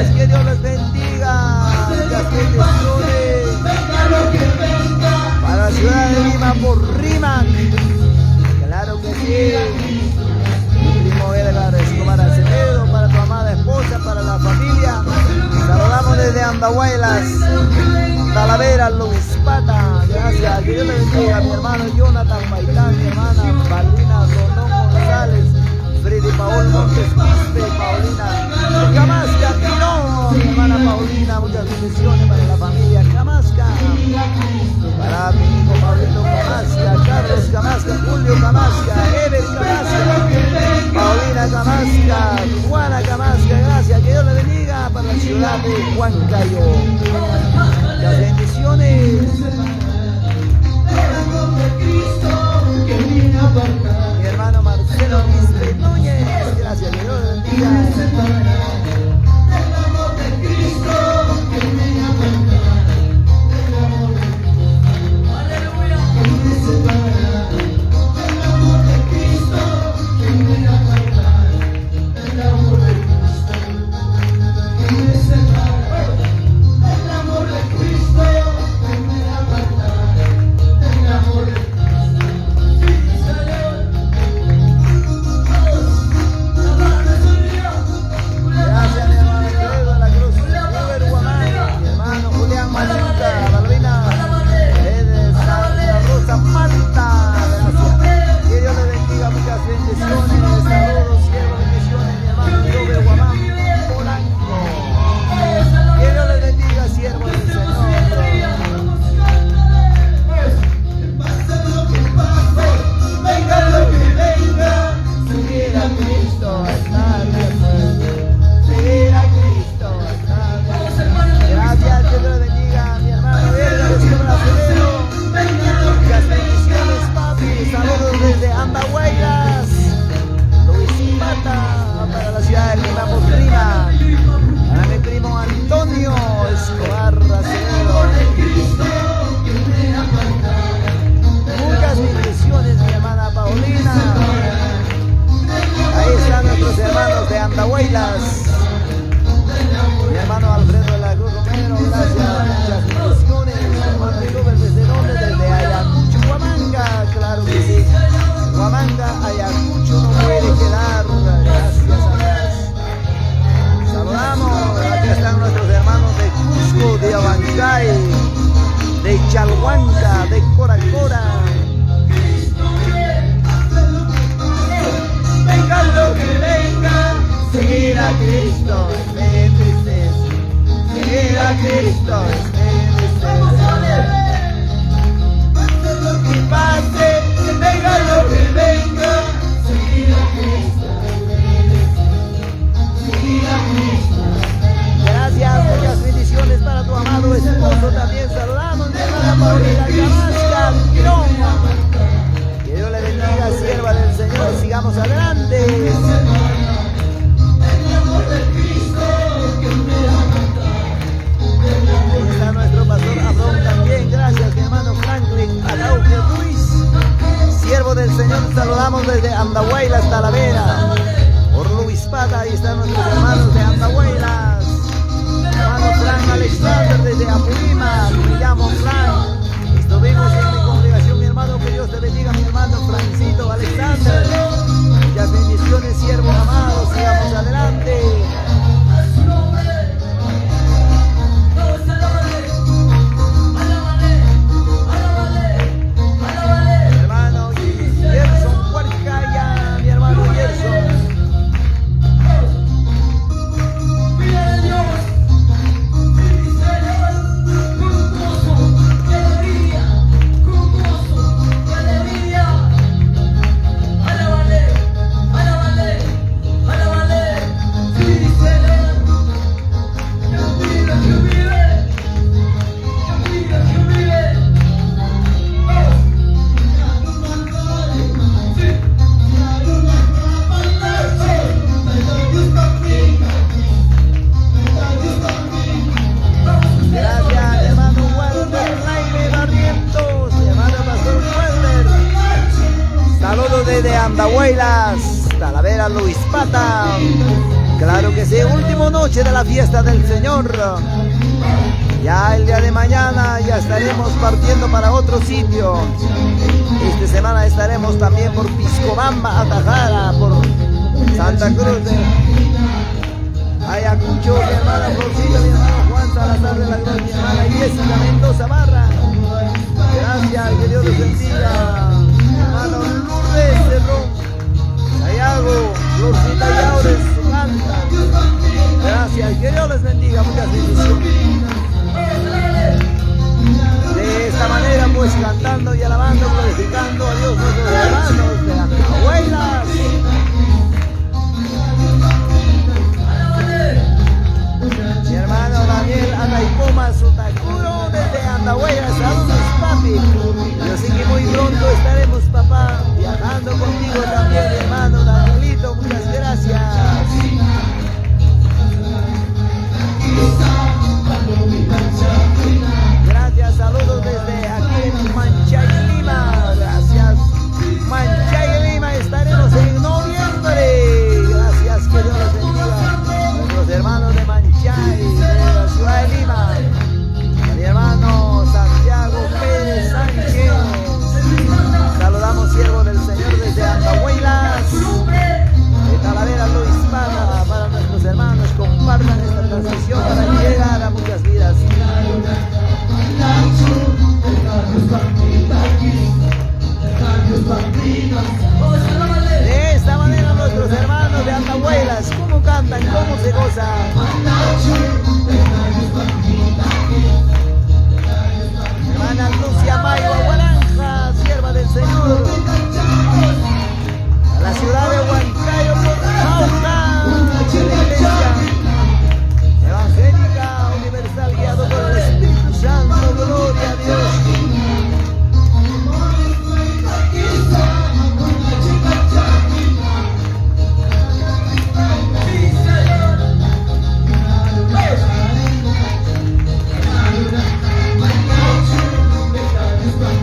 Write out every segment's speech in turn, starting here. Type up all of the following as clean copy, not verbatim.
gracias, que Dios les bendiga. Las bendiciones para la ciudad de Lima por Rimac. Claro que sí. Mi primo Edgar Escobar Acevedo, para tu amada esposa, para la familia. Saludamos desde Andahuaylas, Talavera, Luis Pata. Gracias, que Dios le bendiga. Mi hermano Jonathan Baitán, mi hermana Paulina Rondón González, Freddy Paul Montes Quispe, Paulina Camasca, Pino, mi hermana Paulina, muchas bendiciones para la familia Camasca, para mi hijo Paulino Camasca, Carlos Camasca, Julio Camasca, Ever Camasca, Paulina Camasca, Juana Camasca. Gracias, que Dios le bendiga, para la ciudad de Huancayo. Las bendiciones. Mi hermano Marcelo Quispe Núñez, gracias, que Dios le bendiga. Mi hermano Alfredo de la Cruz Romero, gracias, muchas bendiciones. Mi hermano Robert desde donde, desde Ayacucho, Huamanga, claro que sí. Huamanga, Ayacucho no puede quedar, gracias a Dios. Saludamos, aquí están nuestros hermanos de Cusco, de Abancay, de Chalhuanca, de Coracora. Venga lo que venga, seguir a Cristo me entristece, seguir a Cristo me entristece. Y pase, venga lo que venga, seguir a Cristo me entristece, seguir a Cristo. Gracias, muchas bendiciones para tu amado esposo. También saludamos mi hermana Paulina Camasca, que Dios le bendiga, sierva del Señor. Sigamos adelante. Ahí está nuestro pastor Abraham también. Gracias, mi hermano Franklin Arauque Ruiz, siervo del Señor. Saludamos desde Andahuaylas, Talavera, por Luis Pata. Ahí están nuestros hermanos de Andahuaylas. Hermano Frank Alexander desde Apurímac. Me llamo Frank. Estuvimos en mi congregación, mi hermano. Que Dios te bendiga, mi hermano Francito Alexander. Muchas bendiciones, siervo amado. Sigamos adelante. Andahuaylas, Talavera, Luis Pata. Claro que sí, última noche de la fiesta del Señor. Ya el día de mañana ya estaremos partiendo para otro sitio. Esta semana estaremos también por Piscobamba, Atajara, por Santa Cruz de Ayacucho, mi hermana Florcita, mi hermano Juan Salazar de la Gloria, mi hermana Jessica Mendoza Barra. Gracias, que Dios les bendiga. Mi hermano Lourdes Cerrón, Sayago, Florcita Yaures, Suganta. Gracias, que Dios les bendiga, muchas bendiciones. De esta manera, pues cantando y alabando, glorificando a Dios, nuestros hermanos de Andahuaylas. Mi hermano Daniel Anaipoma Sutakuro desde Andahuaylas, saludos papi. Yo sé que muy pronto estaremos, papá, viajando contigo también, mi hermano Danielito, muchas gracias. Gracias, saludos desde aquí en Manchay, Lima. Gracias, Manchay, Lima. Estaremos en noviembre. Gracias, que Dios les bendiga. Nuestros hermanos de Manchay, de la ciudad de Lima. A mi hermano Santiago Pérez Sánchez. Saludamos, siervo del Señor, desde Andahuaylas. De Talavera, Luis Parra, para nuestros hermanos. Compartan esta transmisión para llegar a muchas vidas. De esta manera nuestros hermanos de Andahuaylas, cómo cantan, cómo se gozan. Hermana Lucia Mayo Aguaranja, sierva del Señor. A la ciudad de Huancayo, Jauja, de la iglesia evangélica universal, guiado por el Espíritu Santo. Gloria a Dios.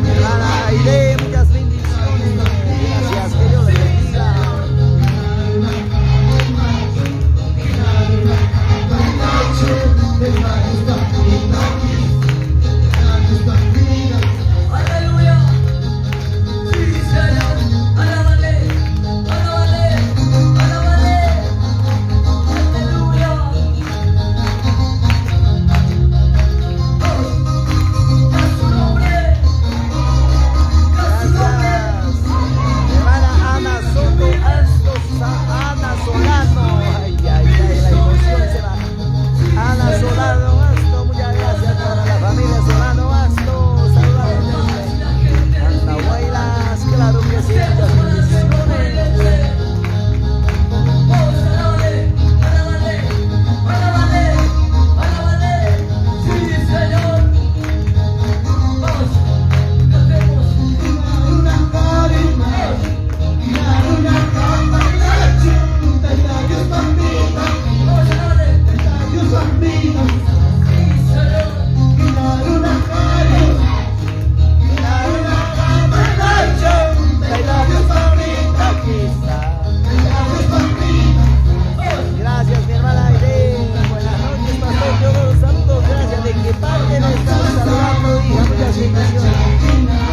Hermana Aide, muchas bendiciones. Gracias, que Dios les bendiga.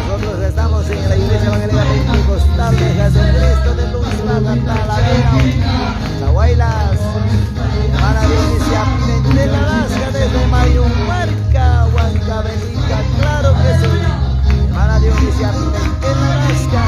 Nosotros estamos en la iglesia evangélica pentecostal de Jesucristo de Luis Talavera, Andahuaylas. Hermana Dionisio Pimentel Alaska desde Mayumarca, Huancavelica, claro que sí. Hermana Dionisio Pimentel Alaska.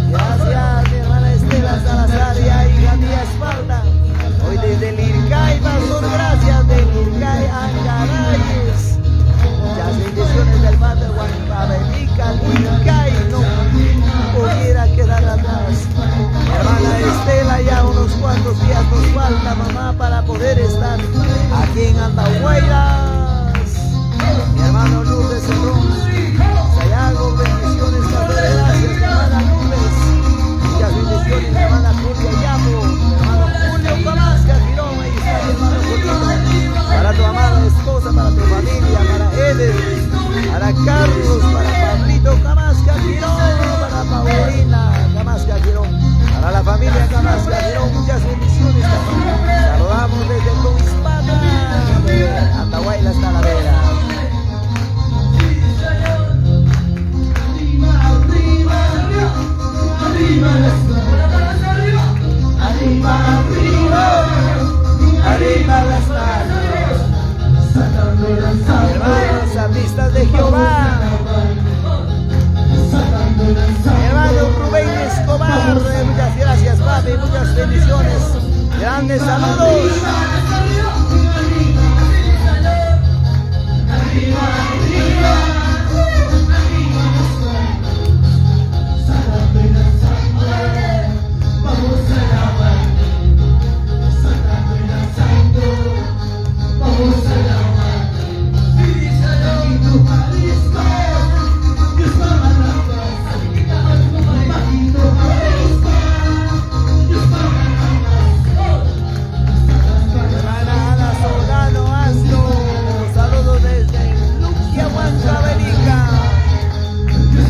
Gracias, mi hermana Estela Salazar y hija mía Espalda. Hoy desde Lircay, Pastor, gracias, de Lircay a Carayes. Muchas bendiciones del Padre Huancavelica, Lircay, no pudiera quedar atrás. Mi hermana Estela, ya unos cuantos días nos falta, mamá, para poder estar aquí en Andahuaylas. Mi hermano Lourdes Cerrón, Sayago, bendiciones, Padre, gracias, mi hermana Lourdes. Muchas bendiciones. artistas de Jehová. Mi hermano Rubén Escobar, muchas gracias, papi, muchas bendiciones. Grandes saludos.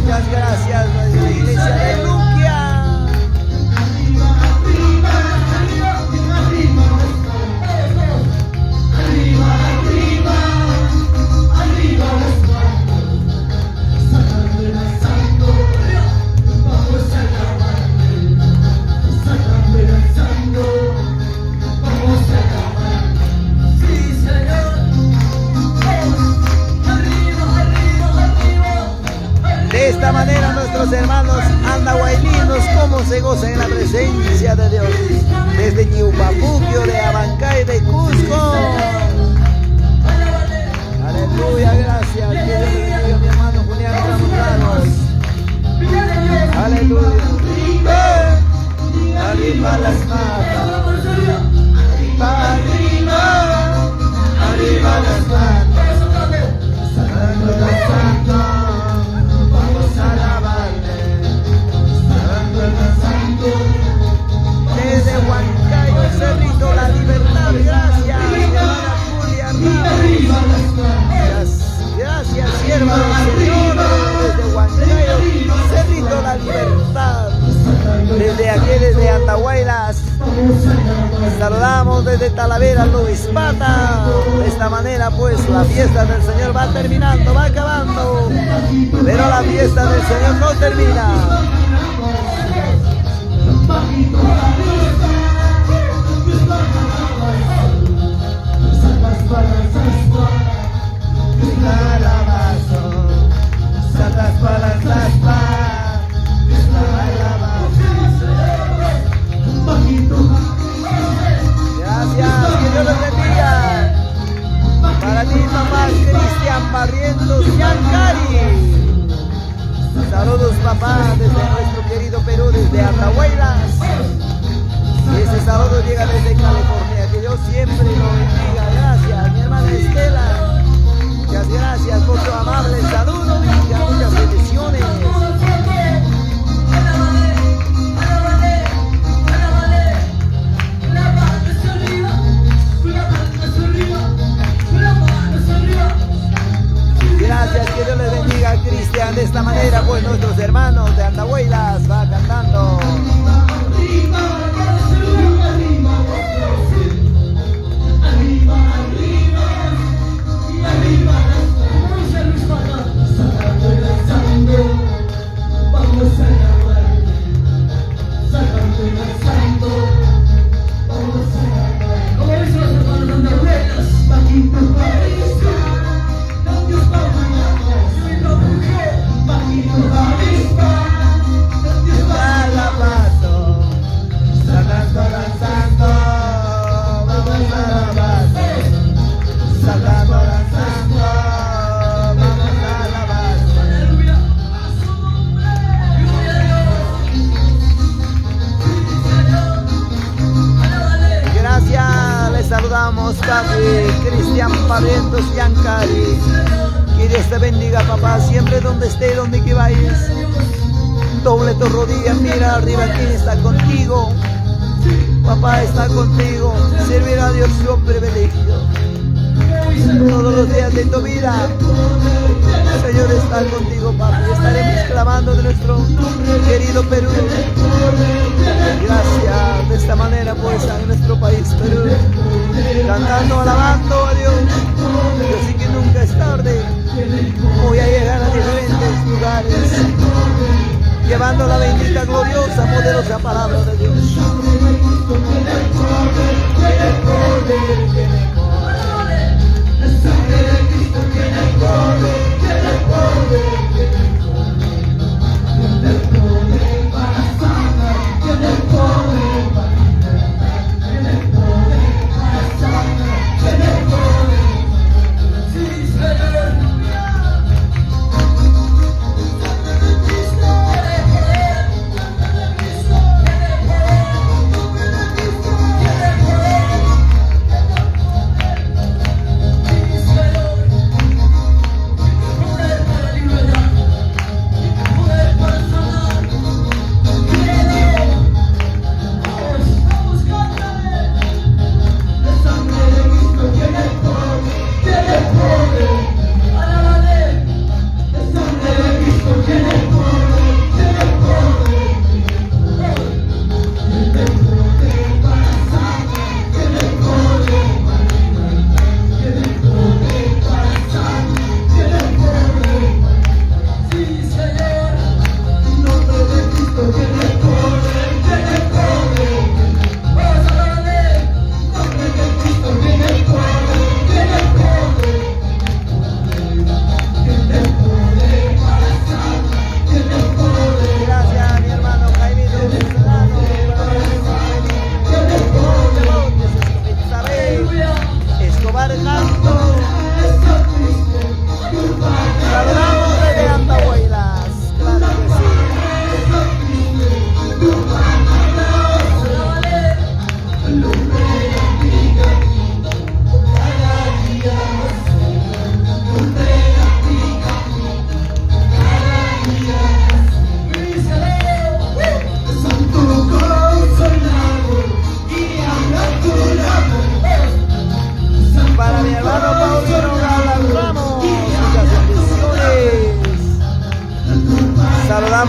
Muchas gracias, la iglesia de Luquia. De esta manera nuestros hermanos andahuaylinos como se gozan en la presencia de Dios desde Ñupapuquio, de Abancay, de Cusco. Aleluya, gracias. Que Dios le bendiga, mi hermano Julián Ramos. Aleluya. Arriba las manos. Arriba las manos. Santo, santo. Desde Huancayo, Cerrito, La Libertad, gracias, hermana Julia Ramos. Gracias, sierva del Señor, desde Huancayo, Cerrito, La Libertad. Desde aquí, desde Andahuaylas, saludamos desde Talavera, Luis Pata. De esta manera, pues, la fiesta del Señor va terminando, va acabando, pero la fiesta del Señor no termina. Gracias, que Dios los bendiga. Para ti, papá Cristian Barrientos Yancari. Saludos, papá, desde nuestro querido Perú, desde Andahuaylas. Y ese saludo llega desde California. Que Dios siempre lo bendiga. Gracias, mi hermana Estela. Muchas gracias por tu amable saludo. Muchas bendiciones. Gracias, que Dios les bendiga, Cristian. De esta manera, pues, nuestros hermanos de Andahuaylas va cantando. Saludamos, papi Cristian Barrientos Yancari. Que Dios te bendiga, papá, siempre donde esté, donde que vayas. Doble tu rodilla, mira arriba, quien está contigo. Papá está contigo. Servir a Dios es un privilegio. Todos los días de tu vida, el Señor está contigo, papi. Estaremos clamando de nuestro querido Perú. Gracias. De esta manera, pues, en nuestro país, Perú, cantando, alabando a Dios. Yo sé que nunca es tarde. Voy a llegar a diferentes lugares, llevando la bendita, gloriosa, poderosa palabra de Dios. Tiene poder, tiene poder. La sangre de Cristo tiene poder.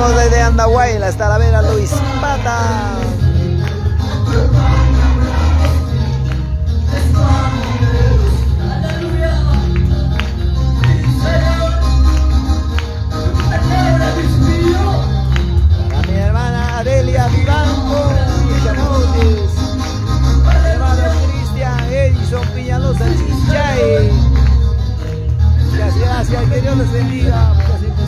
Saludamos desde Andahuaylas, Talavera, Luis Pata. Para mi hermana Adelia Vivanco Chamotes, mi hermano Cristian Edison Piñalosa Chinchay. Muchas gracias, que Dios les bendiga. Muchas bendiciones.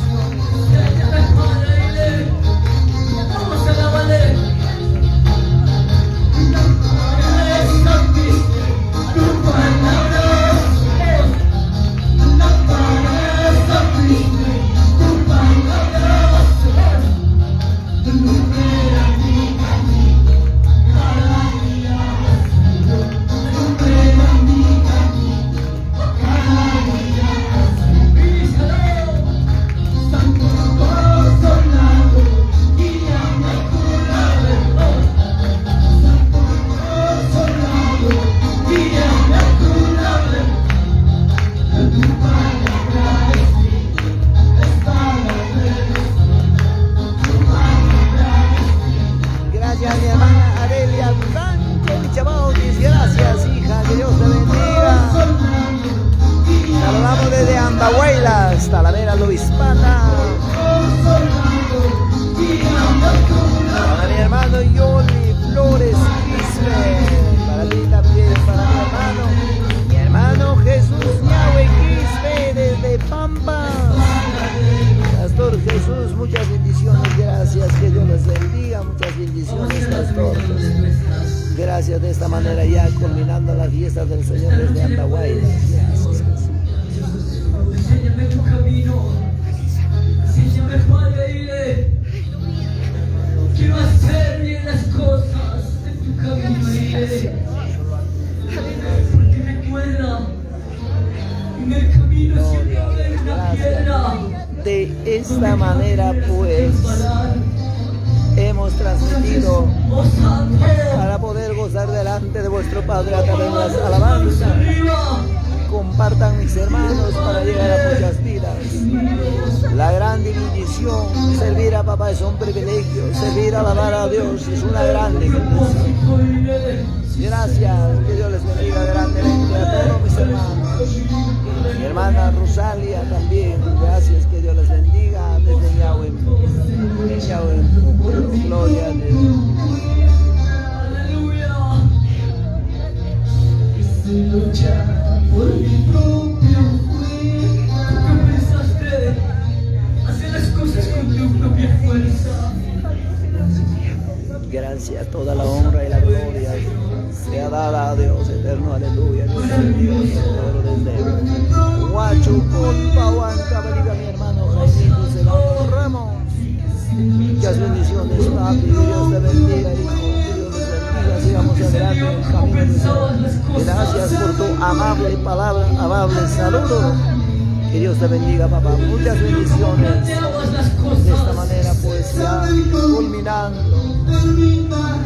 Gracias, mi hermana Adelia Vivanco Chamotes. Gracias, hija, que Dios te bendiga. Saludamos desde Andahuaylas, Talavera, Luis Pata. Para mi hermano Yoli Flores Quispe. Para ti también, para mi hermano Jesús Ñahue Quispe desde Pampa. Pastor Jesús, muchas bendiciones, gracias, que Dios les bendiga, muchas bendiciones, Pastor. Gracias, de esta manera ya culminando la fiesta del Señor desde Andahuaylas. Gracias, Jesús. Enséñame tu camino, enséñame, Padre, quiero hacer bien las cosas de tu camino, porque recuerda, en el camino siempre va a haber una piedra. De esta manera pues hemos transmitido para poder gozar delante de vuestro Padre a través de las alabanzas. Compartan, mis hermanos, para llegar a muchas vidas. La gran bendición, servir a papá es un privilegio, servir a alabar a Dios es una gran bendición. Gracias, que Dios les bendiga grandemente a todos mis hermanos. Mi hermana Rosalia también, gracias, que Dios les bendiga desde Yahweh, gloria a Dios. Aleluya. Quise luchar por mi propia fe. Tú que pensaste hacer las cosas con tu propia fuerza. Gracias, toda la honra y la gloria sea dada a Dios eterno, aleluya. Dios bendiga desde Huachucolpa, Huancavelica, mi hermano Jacinto Celano Ramos. Muchas bendiciones, papi, que Dios te bendiga, hijo, que Dios les bendiga, sigamos adelante en el camino del Señor. Gracias por tu amable palabra, amable saludo. Que Dios te bendiga, papá. Muchas bendiciones. De esta manera, pues ya culminando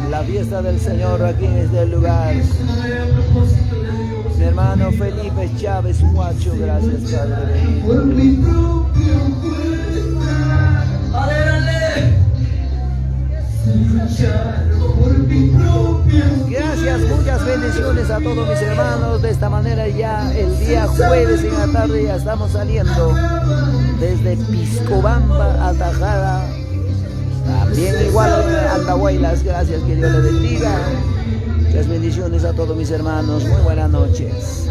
la fiesta del Señor aquí en este lugar. Mi hermano Felipe Chávez Huacho, gracias, Padre. Por mi propia fuerza. Adelante. Luchar por mi propia fuerza. Gracias, muchas bendiciones a todos mis hermanos. De esta manera ya el día jueves en la tarde ya estamos saliendo desde Piscobamba a Tajada. También igual Andahuaylas, gracias, que Dios le bendiga. Muchas bendiciones a todos mis hermanos. Muy buenas noches.